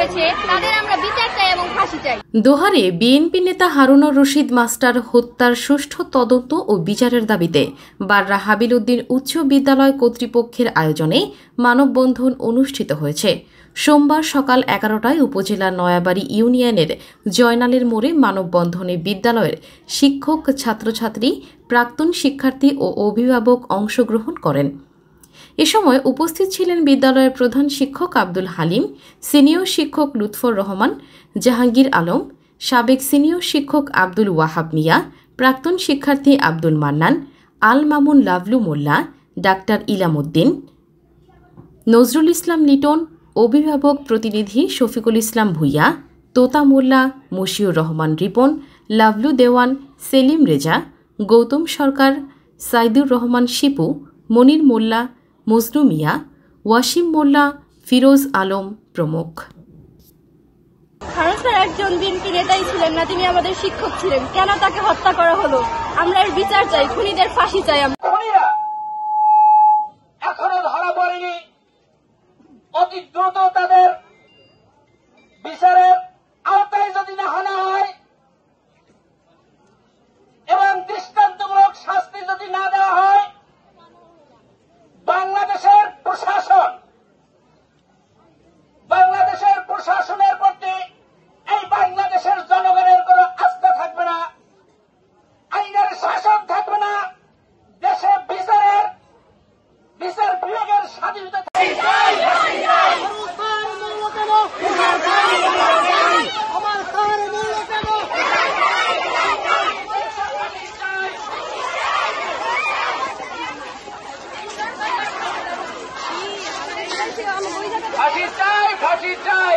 হয়েছে তাদের আমরা বিচার চাই এবং ফাঁসি চাই। দোহারে বিএনপি নেতা হারুনুর রশিদ মাস্টার হত্যার সুষ্ঠু তদন্ত ও বিচারের দাবিতে বাররা হাবিল উদ্দিন উচ্চ বিদ্যালয় কর্তৃপক্ষের আয়োজনে মানববন্ধন অনুষ্ঠিত হয়েছে। সোমবার সকাল 11টায় উপজেলার নয়াবাড়ি ইউনিয়নের জয়নালের মোড়ে মানববন্ধনে বিদ্যালয়ের শিক্ষক, ছাত্রছাত্রী, প্রাক্তন শিক্ষার্থী ও অভিভাবক অংশগ্রহণ করেন। এ সময় উপস্থিত ছিলেন বিদ্যালয়ের প্রধান শিক্ষক আব্দুল হালিম, সিনিয়র শিক্ষক লুৎফর রহমান, জাহাঙ্গীর আলম, সাবেক সিনিয়র শিক্ষক আব্দুল ওয়াহাব মিয়া, প্রাক্তন শিক্ষার্থী আব্দুল মান্নান, আল মামুন লাভলু মোল্লা, ডাক্তার ইলাম উদ্দিন, নজরুল ইসলাম লিটন, অভিভাবক প্রতিনিধি শফিকুল ইসলাম ভুইয়া, তোতা মোল্লা, মশিউর রহমান রিপন, লাভলু দেওয়ান, সেলিম রেজা, গৌতম সরকার, সাইদুর রহমান শিপু, মনির মোল্লা, মজনু মিয়া, ওয়াসিম মোল্লা, ফিরোজ আলম প্রমুখ। হারুন স্যার একজন বিএনপি নেতাই ছিলেন না, তিনি আমাদের শিক্ষক ছিলেন। কেন তাকে হত্যা করা হলো? আমরা এর বিচার চাই, খুনিদের ফাঁসি চাই। এখনো ধরা পড়েনি, অতি দ্রুত তাদের বিচারের আওতায় যদি না আনা হয় এবং দৃষ্টান্তমূলক শাস্তি যদি না দেওয়া হয়, বাংলাদেশের প্রশাসনের প্রতি এই বাংলাদেশের জনগণের কোন আস্থা থাকবে না, আইনের শাসন থাকবে না, দেশে বিচার বিভাগের স্বাধীনতা ফাঁসি চাই।